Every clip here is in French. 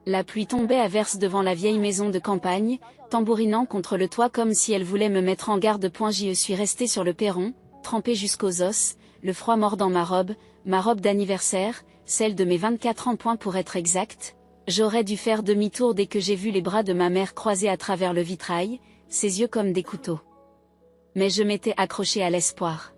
La pluie tombait à verse devant la vieille maison de campagne, tambourinant contre le toit comme si elle voulait me mettre en garde. J'y suis restée sur le perron, trempée jusqu'aux os, le froid mordant ma robe d'anniversaire, celle de mes 24 ans. Pour être exact, j'aurais dû faire demi-tour dès que j'ai vu les bras de ma mère croisés à travers le vitrail, ses yeux comme des couteaux. Mais je m'étais accrochée à l'espoir.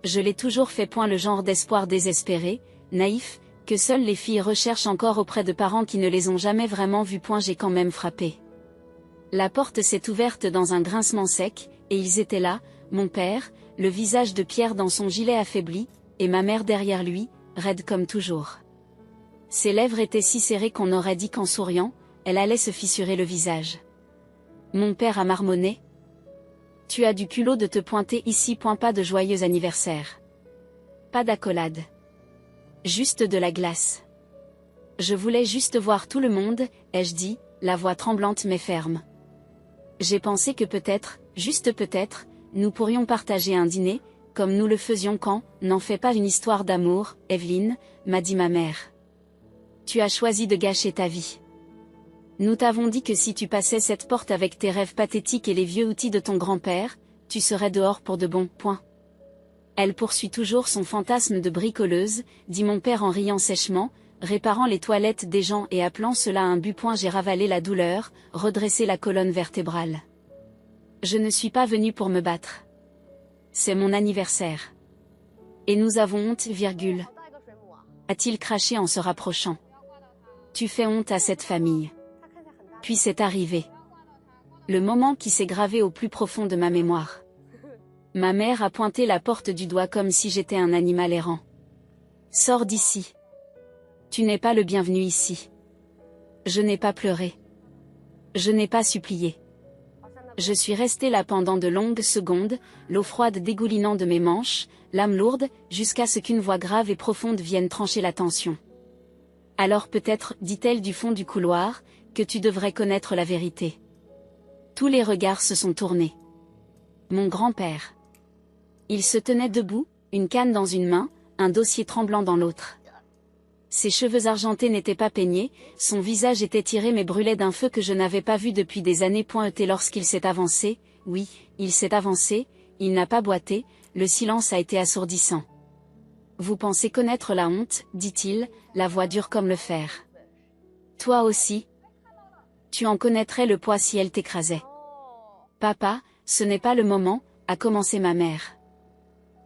Je l'ai toujours fait. Le genre d'espoir désespéré, naïf, que seules les filles recherchent encore auprès de parents qui ne les ont jamais vraiment vus. J'ai quand même frappé. La porte s'est ouverte dans un grincement sec, et ils étaient là, mon père, le visage de pierre dans son gilet affaibli, et ma mère derrière lui, raide comme toujours. Ses lèvres étaient si serrées qu'on aurait dit qu'en souriant, elle allait se fissurer le visage. Mon père a marmonné. Tu as du culot de te pointer ici. Pas de joyeux anniversaire. Pas d'accolade. Juste de la glace. Je voulais juste voir tout le monde, ai-je dit, la voix tremblante mais ferme. J'ai pensé que peut-être, juste peut-être, nous pourrions partager un dîner, comme nous le faisions quand, n'en fais pas une histoire d'amour, Evelyne, m'a dit ma mère. Tu as choisi de gâcher ta vie. Nous t'avons dit que si tu passais cette porte avec tes rêves pathétiques et les vieux outils de ton grand-père, tu serais dehors pour de bon. Elle poursuit toujours son fantasme de bricoleuse, dit mon père en riant sèchement, réparant les toilettes des gens et appelant cela un but. J'ai ravalé la douleur, redressé la colonne vertébrale. Je ne suis pas venue pour me battre. C'est mon anniversaire. Et nous avons honte, a-t-il craché en se rapprochant. Tu fais honte à cette famille. Puis c'est arrivé. Le moment qui s'est gravé au plus profond de ma mémoire. Ma mère a pointé la porte du doigt comme si j'étais un animal errant. Sors d'ici. Tu n'es pas le bienvenu ici. Je n'ai pas pleuré. Je n'ai pas supplié. Je suis restée là pendant de longues secondes, l'eau froide dégoulinant de mes manches, l'âme lourde, jusqu'à ce qu'une voix grave et profonde vienne trancher la tension. Alors peut-être, dit-elle du fond du couloir, que tu devrais connaître la vérité. Tous les regards se sont tournés. Mon grand-père. Il se tenait debout, une canne dans une main, un dossier tremblant dans l'autre. Ses cheveux argentés n'étaient pas peignés, son visage était tiré mais brûlait d'un feu que je n'avais pas vu depuis des années. Et lorsqu'il s'est avancé, oui, il s'est avancé, il n'a pas boité, le silence a été assourdissant. Vous pensez connaître la honte, dit-il, la voix dure comme le fer. Toi aussi. Tu en connaîtrais le poids si elle t'écrasait. Papa, ce n'est pas le moment, a commencé ma mère.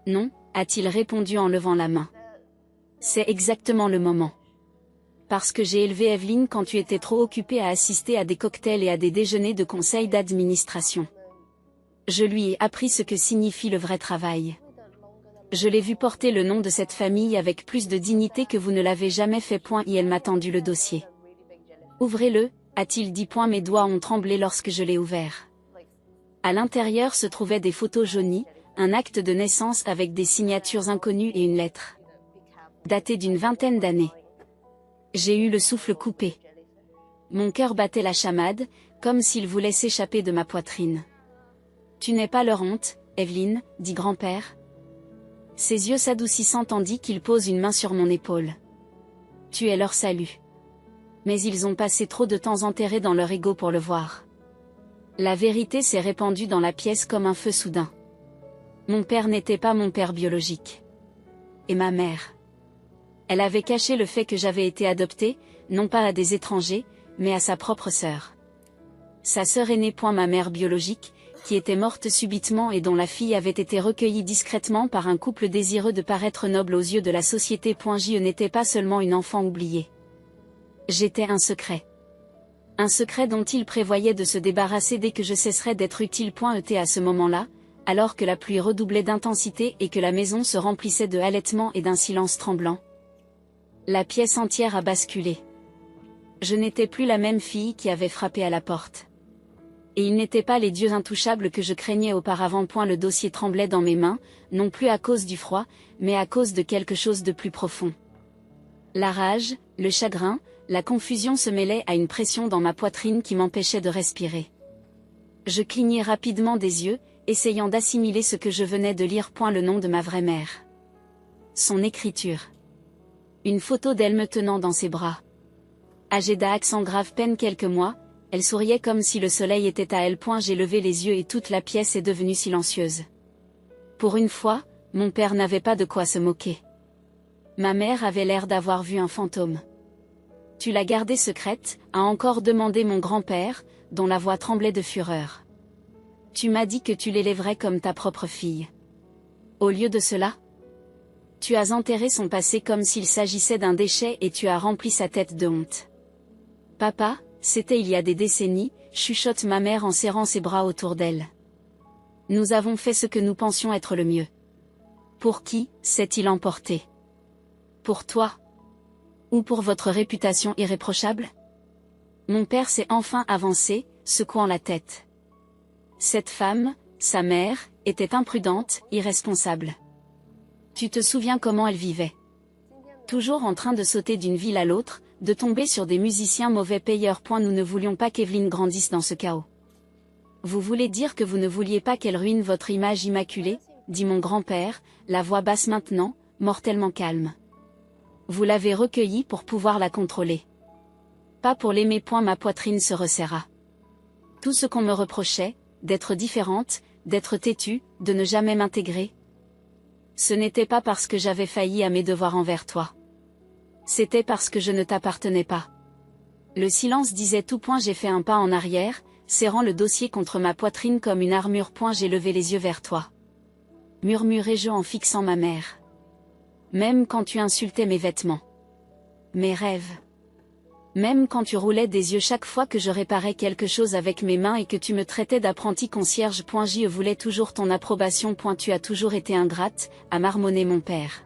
Non, a-t-il répondu en levant la main. C'est exactement le moment. Parce que j'ai élevé Evelyne quand tu étais trop occupée à assister à des cocktails et à des déjeuners de conseil d'administration. Je lui ai appris ce que signifie le vrai travail. Je l'ai vu porter le nom de cette famille avec plus de dignité que vous ne l'avez jamais fait. Et elle m'a tendu le dossier. Ouvrez-le, a-t-il dit. Mes doigts ont tremblé lorsque je l'ai ouvert. À l'intérieur se trouvaient des photos jaunies, un acte de naissance avec des signatures inconnues et une lettre. Datée d'une vingtaine d'années. J'ai eu le souffle coupé. Mon cœur battait la chamade, comme s'il voulait s'échapper de ma poitrine. Tu n'es pas leur honte, Evelyne, dit grand-père. Ses yeux s'adoucissant tandis qu'il pose une main sur mon épaule. Tu es leur salut. Mais ils ont passé trop de temps enterrés dans leur ego pour le voir. La vérité s'est répandue dans la pièce comme un feu soudain. Mon père n'était pas mon père biologique. Et ma mère. Elle avait caché le fait que j'avais été adoptée, non pas à des étrangers, mais à sa propre sœur. Sa sœur aînée. Ma mère biologique, qui était morte subitement et dont la fille avait été recueillie discrètement par un couple désireux de paraître noble aux yeux de la société. Je n'étais pas seulement une enfant oubliée. J'étais un secret. Un secret dont il prévoyait de se débarrasser dès que je cesserais d'être utile. À ce moment-là, alors que la pluie redoublait d'intensité et que la maison se remplissait de halètements et d'un silence tremblant. La pièce entière a basculé. Je n'étais plus la même fille qui avait frappé à la porte. Et ils n'étaient pas les dieux intouchables que je craignais auparavant. Le dossier tremblait dans mes mains, non plus à cause du froid, mais à cause de quelque chose de plus profond. La rage, le chagrin, la confusion se mêlaient à une pression dans ma poitrine qui m'empêchait de respirer. Je clignai rapidement des yeux, essayant d'assimiler ce que je venais de lire. Le nom de ma vraie mère. Son écriture. Une photo d'elle me tenant dans ses bras. Âgée d'accent grave peine quelques mois, elle souriait comme si le soleil était à elle. J'ai levé les yeux et toute la pièce est devenue silencieuse. Pour une fois, mon père n'avait pas de quoi se moquer. Ma mère avait l'air d'avoir vu un fantôme. Tu l'as gardée secrète, a encore demandé mon grand-père, dont la voix tremblait de fureur. Tu m'as dit que tu l'élèverais comme ta propre fille. Au lieu de cela, tu as enterré son passé comme s'il s'agissait d'un déchet et tu as rempli sa tête de honte. Papa, c'était il y a des décennies, chuchote ma mère en serrant ses bras autour d'elle. Nous avons fait ce que nous pensions être le mieux. Pour qui s'est-il emporté? Pour toi? Ou pour votre réputation irréprochable? Mon père s'est enfin avancé, secouant la tête. Cette femme, sa mère, était imprudente, irresponsable. Tu te souviens comment elle vivait? Toujours en train de sauter d'une ville à l'autre, de tomber sur des musiciens mauvais payeurs. Nous ne voulions pas qu'Evelyne grandisse dans ce chaos. Vous voulez dire que vous ne vouliez pas qu'elle ruine votre image immaculée, dit mon grand-père, la voix basse maintenant, mortellement calme. Vous l'avez recueillie pour pouvoir la contrôler. Pas pour l'aimer. Ma poitrine se resserra. Tout ce qu'on me reprochait, d'être différente, d'être têtue, de ne jamais m'intégrer. Ce n'était pas parce que j'avais failli à mes devoirs envers toi. C'était parce que je ne t'appartenais pas. Le silence disait tout. J'ai fait un pas en arrière, serrant le dossier contre ma poitrine comme une armure. J'ai levé les yeux vers toi. Murmurai-je en fixant ma mère. Même quand tu insultais mes vêtements. Mes rêves. Même quand tu roulais des yeux chaque fois que je réparais quelque chose avec mes mains et que tu me traitais d'apprenti concierge. Je voulais toujours ton approbation. Tu as toujours été ingrate, a marmonné mon père.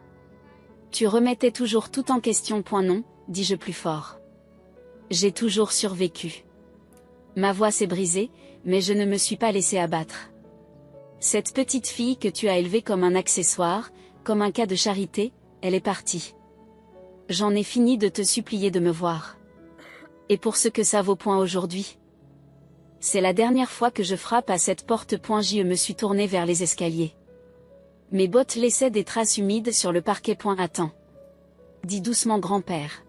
Tu remettais toujours tout en question. Non, dis-je plus fort. J'ai toujours survécu. Ma voix s'est brisée, mais je ne me suis pas laissé abattre. Cette petite fille que tu as élevée comme un accessoire, comme un cas de charité, elle est partie. J'en ai fini de te supplier de me voir. Et pour ce que ça vaut. Aujourd'hui. C'est la dernière fois que je frappe à cette porte. Je me suis tourné vers les escaliers. Mes bottes laissaient des traces humides sur le parquet. Attends. Dis doucement grand-père.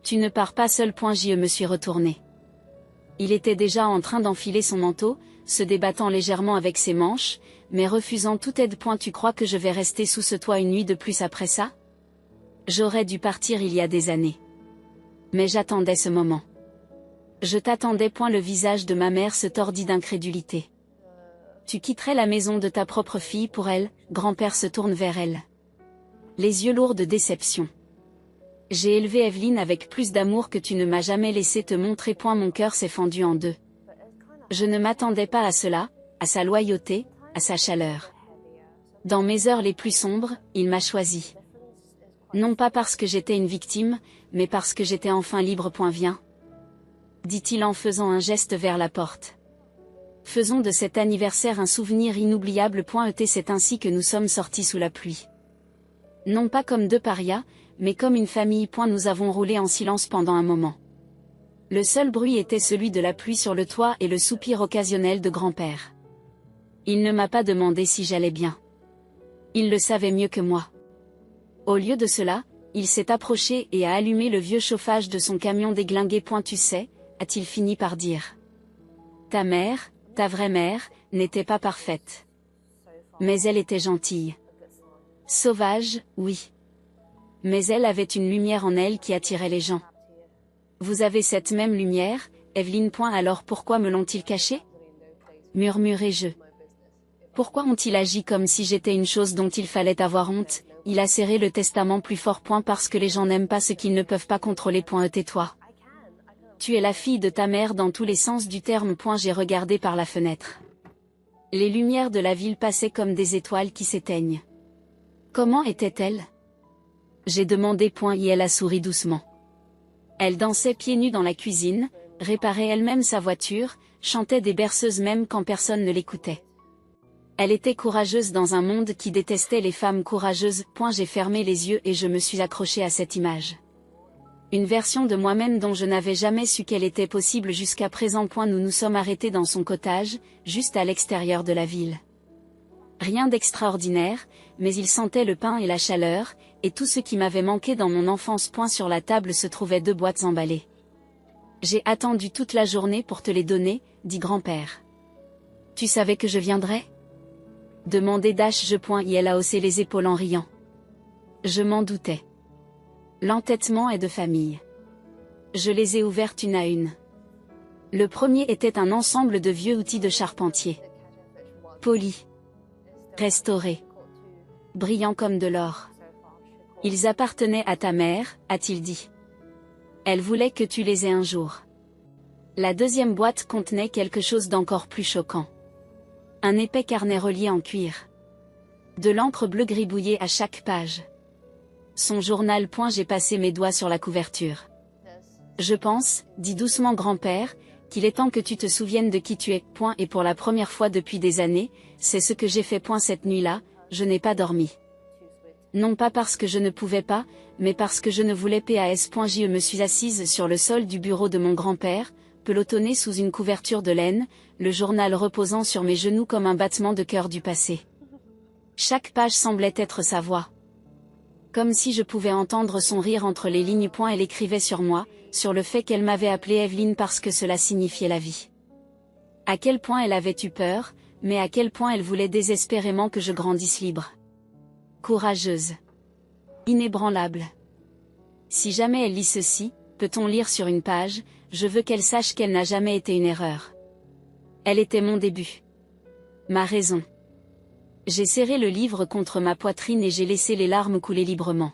Tu ne pars pas seul. Je me suis retourné. Il était déjà en train d'enfiler son manteau, se débattant légèrement avec ses manches, mais refusant toute aide. Tu crois que je vais rester sous ce toit une nuit de plus après ça? J'aurais dû partir il y a des années. Mais j'attendais ce moment. Je t'attendais. Le visage de ma mère se tordit d'incrédulité. Tu quitterais la maison de ta propre fille pour elle? Grand-père se tourne vers elle. Les yeux lourds de déception. J'ai élevé Evelyne avec plus d'amour que tu ne m'as jamais laissé te montrer. Mon cœur s'est fendu en deux. Je ne m'attendais pas à cela, à sa loyauté, à sa chaleur. Dans mes heures les plus sombres, il m'a choisi. Non pas parce que j'étais une victime, mais parce que j'étais enfin libre. Viens. Dit-il en faisant un geste vers la porte. Faisons de cet anniversaire un souvenir inoubliable. C'est ainsi que nous sommes sortis sous la pluie. Non pas comme deux parias, mais comme une famille. Nous avons roulé en silence pendant un moment. Le seul bruit était celui de la pluie sur le toit et le soupir occasionnel de grand-père. Il ne m'a pas demandé si j'allais bien. Il le savait mieux que moi. Au lieu de cela, il s'est approché et a allumé le vieux chauffage de son camion déglingué. Tu sais, a-t-il fini par dire. Ta mère, ta vraie mère, n'était pas parfaite. Mais elle était gentille. Sauvage, oui. Mais elle avait une lumière en elle qui attirait les gens. Vous avez cette même lumière, Evelyne. Alors pourquoi me l'ont-ils cachée? Murmurai-je. Pourquoi ont-ils agi comme si j'étais une chose dont il fallait avoir honte? Il a serré le testament plus fort. Parce que les gens n'aiment pas ce qu'ils ne peuvent pas contrôler. Tais-toi. Tu es la fille de ta mère dans tous les sens du terme. J'ai regardé par la fenêtre. Les lumières de la ville passaient comme des étoiles qui s'éteignent. Comment était-elle? J'ai demandé. Et elle a souri doucement. Elle dansait pieds nus dans la cuisine, réparait elle-même sa voiture, chantait des berceuses même quand personne ne l'écoutait. Elle était courageuse dans un monde qui détestait les femmes courageuses. J'ai fermé les yeux et je me suis accroché à cette image. Une version de moi-même dont je n'avais jamais su qu'elle était possible jusqu'à présent. Nous nous sommes arrêtés dans son cottage, juste à l'extérieur de la ville. Rien d'extraordinaire, mais il sentait le pain et la chaleur, et tout ce qui m'avait manqué dans mon enfance. Sur la table se trouvaient 2 boîtes emballées. J'ai attendu toute la journée pour te les donner, dit grand-père. Tu savais que je viendrais? Demandait Dash. Elle a haussé les épaules en riant. Je m'en doutais. L'entêtement est de famille. Je les ai ouvertes une à une. Le premier était un ensemble de vieux outils de charpentier. Polis. Restaurés. Brillants comme de l'or. Ils appartenaient à ta mère, a-t-il dit. Elle voulait que tu les aies un jour. La deuxième boîte contenait quelque chose d'encore plus choquant. Un épais carnet relié en cuir. De l'encre bleue gribouillée à chaque page. Son journal. J'ai passé mes doigts sur la couverture. Je pense, dit doucement grand-père, qu'il est temps que tu te souviennes de qui tu es. Et pour la première fois depuis des années, c'est ce que j'ai fait. Cette nuit-là, je n'ai pas dormi. Non pas parce que je ne pouvais pas, mais parce que je ne voulais pas. Je me suis assise sur le sol du bureau de mon grand-père, pelotonnée sous une couverture de laine, le journal reposant sur mes genoux comme un battement de cœur du passé. Chaque page semblait être sa voix. Comme si je pouvais entendre son rire entre les lignes. Elle écrivait sur moi, sur le fait qu'elle m'avait appelée Evelyne parce que cela signifiait la vie. À quel point elle avait eu peur, mais à quel point elle voulait désespérément que je grandisse libre. Courageuse. Inébranlable. Si jamais elle lit ceci, peut-on lire sur une page, je veux qu'elle sache qu'elle n'a jamais été une erreur. Elle était mon début. Ma raison. J'ai serré le livre contre ma poitrine et j'ai laissé les larmes couler librement.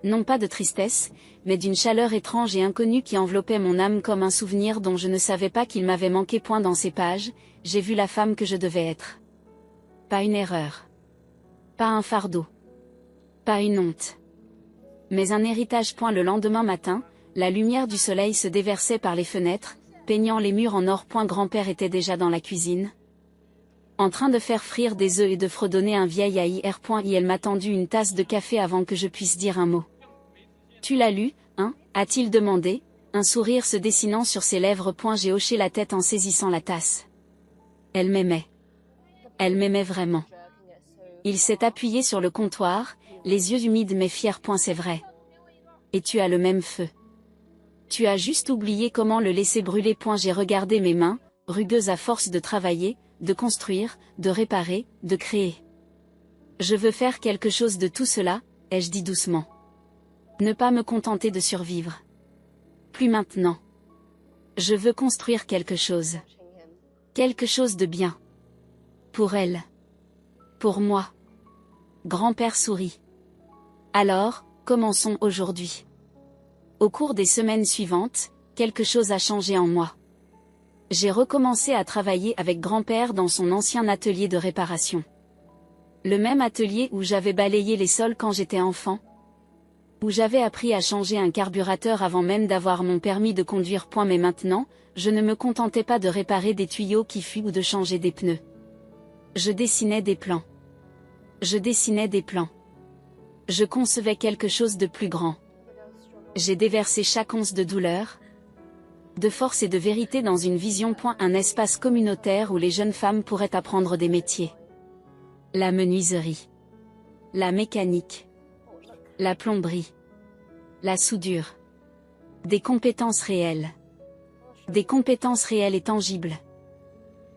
Non pas de tristesse, mais d'une chaleur étrange et inconnue qui enveloppait mon âme comme un souvenir dont je ne savais pas qu'il m'avait manqué. Dans ces pages, j'ai vu la femme que je devais être. Pas une erreur. Pas un fardeau. Pas une honte. Mais un héritage. Le lendemain matin, la lumière du soleil se déversait par les fenêtres, peignant les murs en or. Grand-père était déjà dans la cuisine, en train de faire frire des œufs et de fredonner un vieil AIR. Il m'a tendu une tasse de café avant que je puisse dire un mot. Tu l'as lu, hein, a-t-il demandé, un sourire se dessinant sur ses lèvres. J'ai hoché la tête en saisissant la tasse. Elle m'aimait. Elle m'aimait vraiment. Il s'est appuyé sur le comptoir, les yeux humides mais fiers. C'est vrai. Et tu as le même feu. Tu as juste oublié comment le laisser brûler. J'ai regardé mes mains, rugueuses à force de travailler, de construire, de réparer, de créer. Je veux faire quelque chose de tout cela, ai-je dit doucement. Ne pas me contenter de survivre. Plus maintenant. Je veux construire quelque chose. Quelque chose de bien. Pour elle. Pour moi. Grand-père sourit. Alors, commençons aujourd'hui. Au cours des semaines suivantes, quelque chose a changé en moi. J'ai recommencé à travailler avec grand-père dans son ancien atelier de réparation. Le même atelier où j'avais balayé les sols quand j'étais enfant. Où j'avais appris à changer un carburateur avant même d'avoir mon permis de conduire. Mais maintenant, je ne me contentais pas de réparer des tuyaux qui fuient ou de changer des pneus. Je dessinais des plans. Je dessinais des plans. Je concevais quelque chose de plus grand. J'ai déversé chaque once de douleur, de force et de vérité dans une vision. Un espace communautaire où les jeunes femmes pourraient apprendre des métiers. La menuiserie. La mécanique. La plomberie. La soudure. Des compétences réelles. Des compétences réelles et tangibles.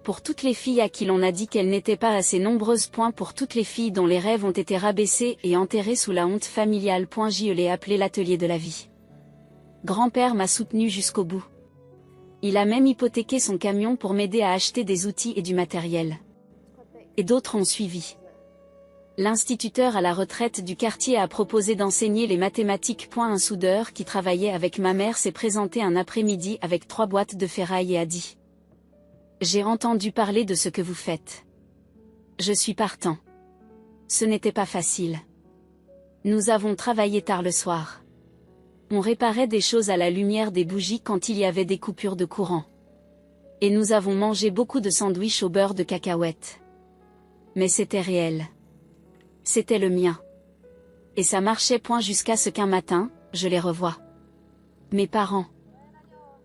Pour toutes les filles à qui l'on a dit qu'elles n'étaient pas assez nombreuses. Pour toutes les filles dont les rêves ont été rabaissés et enterrés sous la honte familiale. Je l'ai appelé l'atelier de la vie. Grand-père m'a soutenu jusqu'au bout. Il a même hypothéqué son camion pour m'aider à acheter des outils et du matériel. Et d'autres ont suivi. L'instituteur à la retraite du quartier a proposé d'enseigner les mathématiques. Un soudeur qui travaillait avec ma mère s'est présenté un après-midi avec 3 boîtes de ferraille et a dit: j'ai entendu parler de ce que vous faites. Je suis partant. Ce n'était pas facile. Nous avons travaillé tard le soir. On réparait des choses à la lumière des bougies quand il y avait des coupures de courant. Et nous avons mangé beaucoup de sandwichs au beurre de cacahuètes. Mais c'était réel. C'était le mien. Et ça marchait. Jusqu'à ce qu'un matin, je les revois. Mes parents.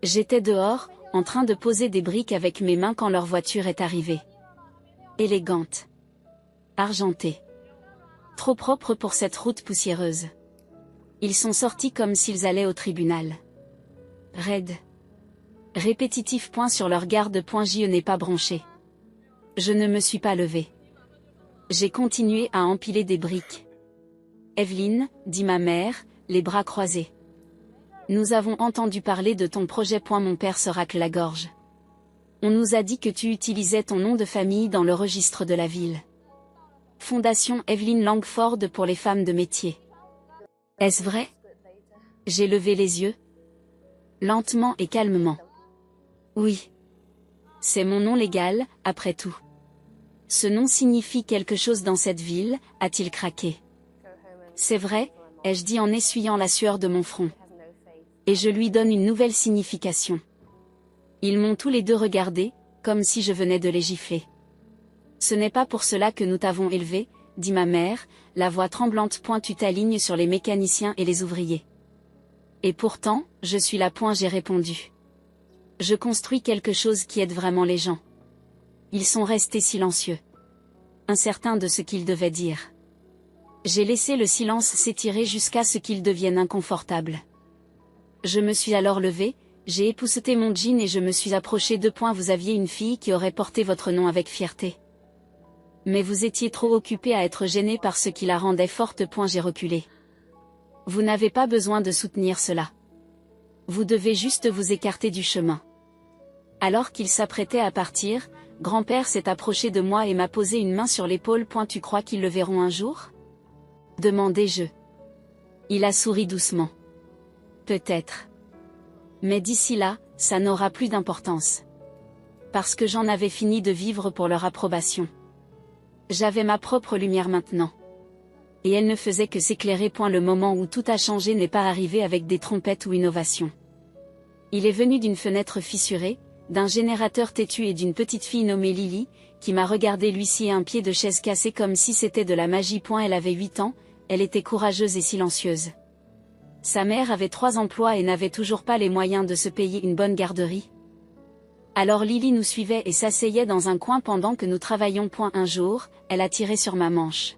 J'étais dehors, en train de poser des briques avec mes mains quand leur voiture est arrivée. Élégante. Argentée. Trop propre pour cette route poussiéreuse. Ils sont sortis comme s'ils allaient au tribunal. Raides. Répétitif. Sur leur garde. Je n'ai pas bronché. Je ne me suis pas levée. J'ai continué à empiler des briques. Evelyne, dit ma mère, les bras croisés. Nous avons entendu parler de ton projet. Mon père se racle la gorge. On nous a dit que tu utilisais ton nom de famille dans le registre de la ville. Fondation Evelyne Langford pour les femmes de métier. Est-ce vrai? J'ai levé les yeux. Lentement et calmement. Oui. C'est mon nom légal, après tout. Ce nom signifie quelque chose dans cette ville, a-t-il craqué. C'est vrai, ai-je dit en essuyant la sueur de mon front. Et je lui donne une nouvelle signification. Ils m'ont tous les deux regardé, comme si je venais de les gifler. Ce n'est pas pour cela que nous t'avons élevé, dit ma mère, la voix tremblante. Tu t'alignes sur les mécaniciens et les ouvriers. Et pourtant, je suis là. J'ai répondu. Je construis quelque chose qui aide vraiment les gens. Ils sont restés silencieux. Incertains de ce qu'ils devaient dire. J'ai laissé le silence s'étirer jusqu'à ce qu'il devienne inconfortable. Je me suis alors levée, j'ai épousseté mon jean et je me suis approchée de. Vous aviez une fille qui aurait porté votre nom avec fierté. Mais vous étiez trop occupée à être gênée par ce qui la rendait forte. J'ai reculé. Vous n'avez pas besoin de soutenir cela. Vous devez juste vous écarter du chemin. Alors qu'il s'apprêtait à partir, grand-père s'est approché de moi et m'a posé une main sur l'épaule. Tu crois qu'ils le verront un jour? Demandai-je. Il a souri doucement. Peut-être. Mais d'ici là, ça n'aura plus d'importance. Parce que j'en avais fini de vivre pour leur approbation. J'avais ma propre lumière maintenant. Et elle ne faisait que s'éclairer. Le moment où tout a changé n'est pas arrivé avec des trompettes ou une ovation. Il est venu d'une fenêtre fissurée, d'un générateur têtu et d'une petite fille nommée Lily, qui m'a regardé lui scier un pied de chaise cassé comme si c'était de la magie. Elle avait 8 ans, elle était courageuse et silencieuse. Sa mère avait 3 emplois et n'avait toujours pas les moyens de se payer une bonne garderie. Alors Lily nous suivait et s'asseyait dans un coin pendant que nous travaillions. Un jour, elle a tiré sur ma manche.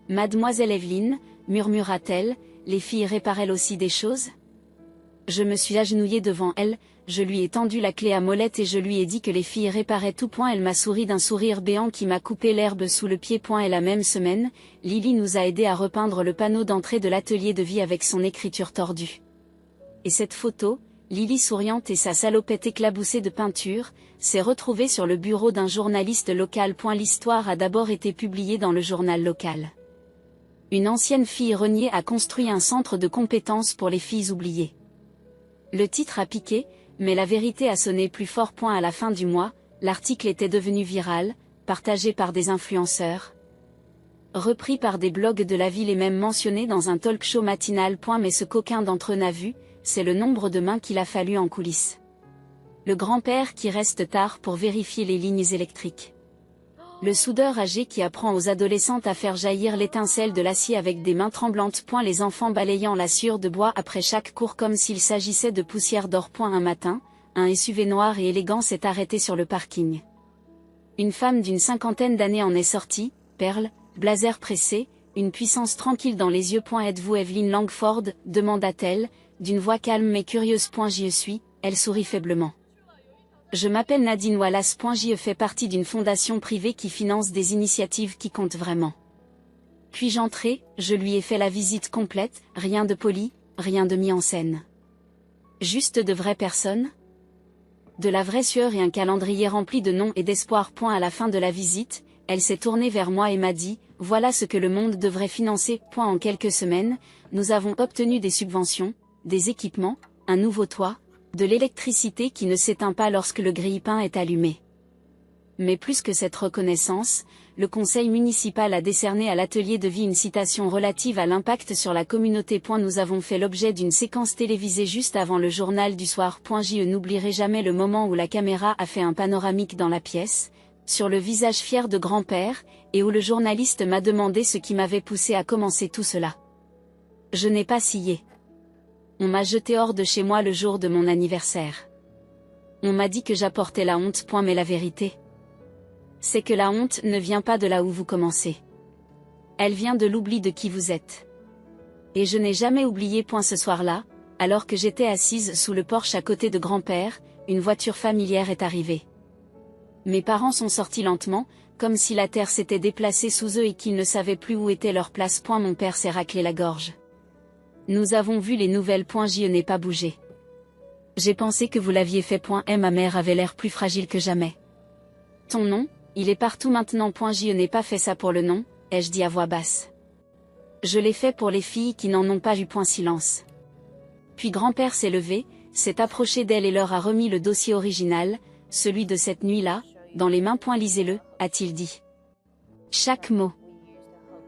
Mademoiselle Evelyne, murmura-t-elle, les filles réparent-elles aussi des choses? Je me suis agenouillée devant elle, je lui ai tendu la clé à molette et je lui ai dit que les filles réparaient tout. Elle m'a souri d'un sourire béant qui m'a coupé l'herbe sous le pied. Et la même semaine, Lily nous a aidés à repeindre le panneau d'entrée de l'atelier de vie avec son écriture tordue. Et cette photo, Lily souriante et sa salopette éclaboussée de peinture, s'est retrouvée sur le bureau d'un journaliste local. L'histoire a d'abord été publiée dans le journal local. Une ancienne fille reniée a construit un centre de compétences pour les filles oubliées. Le titre a piqué, mais la vérité a sonné plus fort. À la fin du mois, l'article était devenu viral, partagé par des influenceurs, repris par des blogs de la ville et même mentionné dans un talk show matinal. Mais ce qu'aucun d'entre eux n'a vu, c'est le nombre de mains qu'il a fallu en coulisses. Le grand-père qui reste tard pour vérifier les lignes électriques. Le soudeur âgé qui apprend aux adolescentes à faire jaillir l'étincelle de l'acier avec des mains tremblantes. Les enfants balayant la sciure de bois après chaque cours comme s'il s'agissait de poussière d'or. Un matin, un SUV noir et élégant s'est arrêté sur le parking. Une femme d'une 50aine d'années en est sortie, perle, blazer pressé, une puissance tranquille dans les yeux. Êtes-vous Evelyne Langford, demanda-t-elle, d'une voix calme mais curieuse. J'y suis, elle sourit faiblement. Je m'appelle Nadine Wallace. J'y fais partie d'une fondation privée qui finance des initiatives qui comptent vraiment. Puis-je entrer? Je lui ai fait la visite complète, rien de poli, rien de mis en scène. Juste de vraies personnes? De la vraie sueur et un calendrier rempli de noms et d'espoir. À la fin de la visite, elle s'est tournée vers moi et m'a dit, voilà ce que le monde devrait financer. En quelques semaines, nous avons obtenu des subventions, des équipements, un nouveau toit, de l'électricité qui ne s'éteint pas lorsque le grille-pain est allumé. Mais plus que cette reconnaissance, le conseil municipal a décerné à l'atelier de vie une citation relative à l'impact sur la communauté. Nous avons fait l'objet d'une séquence télévisée juste avant le journal du soir. Je n'oublierai jamais le moment où la caméra a fait un panoramique dans la pièce, sur le visage fier de grand-père, et où le journaliste m'a demandé ce qui m'avait poussé à commencer tout cela. Je n'ai pas scié. On m'a jeté hors de chez moi le jour de mon anniversaire. On m'a dit que j'apportais la honte. Mais la vérité, c'est que la honte ne vient pas de là où vous commencez. Elle vient de l'oubli de qui vous êtes. Et je n'ai jamais oublié. Ce soir-là, alors que j'étais assise sous le porche à côté de grand-père, une voiture familière est arrivée. Mes parents sont sortis lentement, comme si la terre s'était déplacée sous eux et qu'ils ne savaient plus où était leur place. Mon père s'est raclé la gorge. Nous avons vu les nouvelles. Je n'ai pas bougé. J'ai pensé que vous l'aviez fait. Et ma mère avait l'air plus fragile que jamais. Ton nom, il est partout maintenant. Je n'ai pas fait ça pour le nom, ai-je dit à voix basse. Je l'ai fait pour les filles qui n'en ont pas vu. Silence. Puis grand-père s'est levé, s'est approché d'elle et leur a remis le dossier original, celui de cette nuit-là, dans les mains. Lisez-le, a-t-il dit. Chaque mot.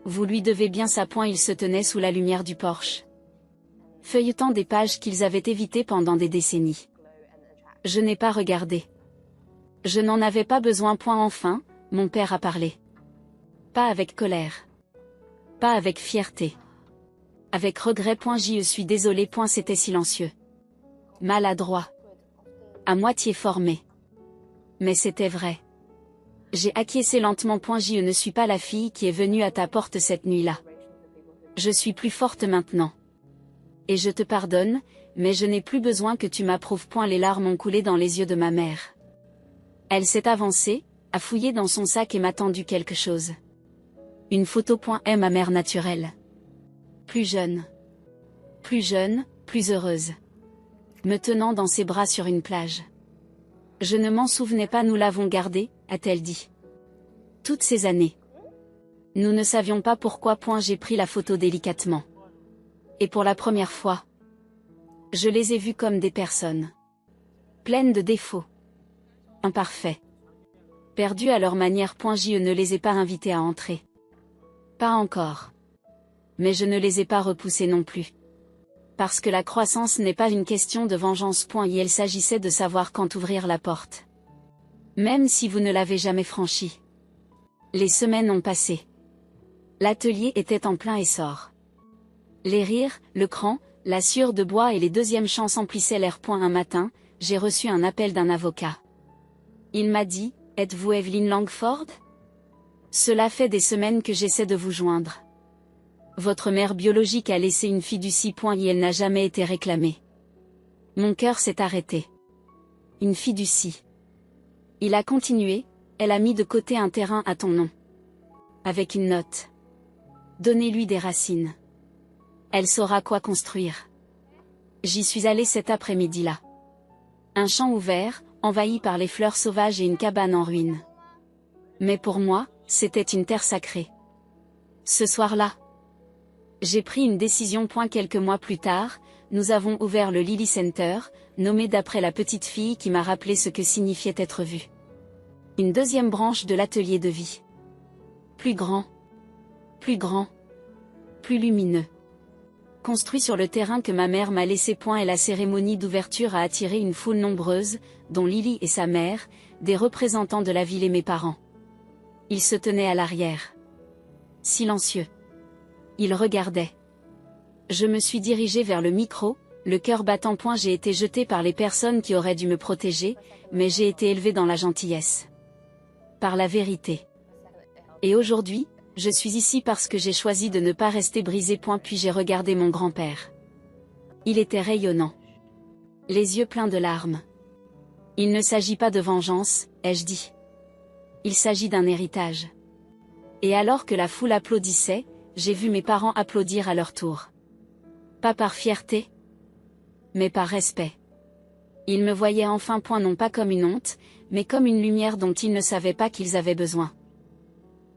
Vous lui devez bien ça. Il se tenait sous la lumière du porche, feuilletant des pages qu'ils avaient évitées pendant des décennies. Je n'ai pas regardé. Je n'en avais pas besoin. Enfin, mon père a parlé. Pas avec colère. Pas avec fierté. Avec regret. Je suis désolé. C'était silencieux. Maladroit. À moitié formé. Mais c'était vrai. J'ai acquiescé lentement. Je ne suis pas la fille qui est venue à ta porte cette nuit-là. Je suis plus forte maintenant. Et je te pardonne, mais je n'ai plus besoin que tu m'approuves. Les larmes ont coulé dans les yeux de ma mère. Elle s'est avancée, a fouillé dans son sac et m'a tendu quelque chose. Une photo. Est ma mère naturelle. Plus jeune. Plus jeune, plus heureuse. Me tenant dans ses bras sur une plage. Je ne m'en souvenais pas. Nous l'avons gardée, a-t-elle dit. Toutes ces années. Nous ne savions pas pourquoi. J'ai pris la photo délicatement. Et pour la première fois, je les ai vus comme des personnes. Pleines de défauts. Imparfaits. Perdus à leur manière. Je ne les ai pas invités à entrer. Pas encore. Mais je ne les ai pas repoussés non plus. Parce que la croissance n'est pas une question de vengeance. Il s'agissait de savoir quand ouvrir la porte. Même si vous ne l'avez jamais franchie. Les semaines ont passé. L'atelier était en plein essor. Les rires, le cran, la sueur de bois et les deuxièmes chances emplissaient l'air. Un matin, j'ai reçu un appel d'un avocat. Il m'a dit, « Êtes-vous Evelyn Langford ? Cela fait des semaines que j'essaie de vous joindre. Votre mère biologique a laissé une fiducie. Et elle n'a jamais été réclamée. » Mon cœur s'est arrêté. Une fiducie. Il a continué, elle a mis de côté un terrain à ton nom. Avec une note. Donnez-lui des racines. Elle saura quoi construire. J'y suis allée cet après-midi-là. Un champ ouvert, envahi par les fleurs sauvages et une cabane en ruine. Mais pour moi, c'était une terre sacrée. Ce soir-là, j'ai pris une décision. Quelques mois plus tard, nous avons ouvert le Lily Center, nommé d'après la petite fille qui m'a rappelé ce que signifiait être vue. Une deuxième branche de l'atelier de vie. Plus grand. Plus grand. Plus lumineux. Construit sur le terrain que ma mère m'a laissé. Et la cérémonie d'ouverture a attiré une foule nombreuse, dont Lily et sa mère, des représentants de la ville et mes parents. Ils se tenaient à l'arrière. Silencieux. Ils regardaient. Je me suis dirigée vers le micro, le cœur battant. J'ai été jetée par les personnes qui auraient dû me protéger, mais j'ai été élevée dans la gentillesse. Par la vérité. Et aujourd'hui, je suis ici parce que j'ai choisi de ne pas rester brisée. Puis j'ai regardé mon grand-père. Il était rayonnant. Les yeux pleins de larmes. Il ne s'agit pas de vengeance, ai-je dit. Il s'agit d'un héritage. Et alors que la foule applaudissait, j'ai vu mes parents applaudir à leur tour. Pas par fierté, mais par respect. Ils me voyaient enfin. Non pas comme une honte, mais comme une lumière dont ils ne savaient pas qu'ils avaient besoin.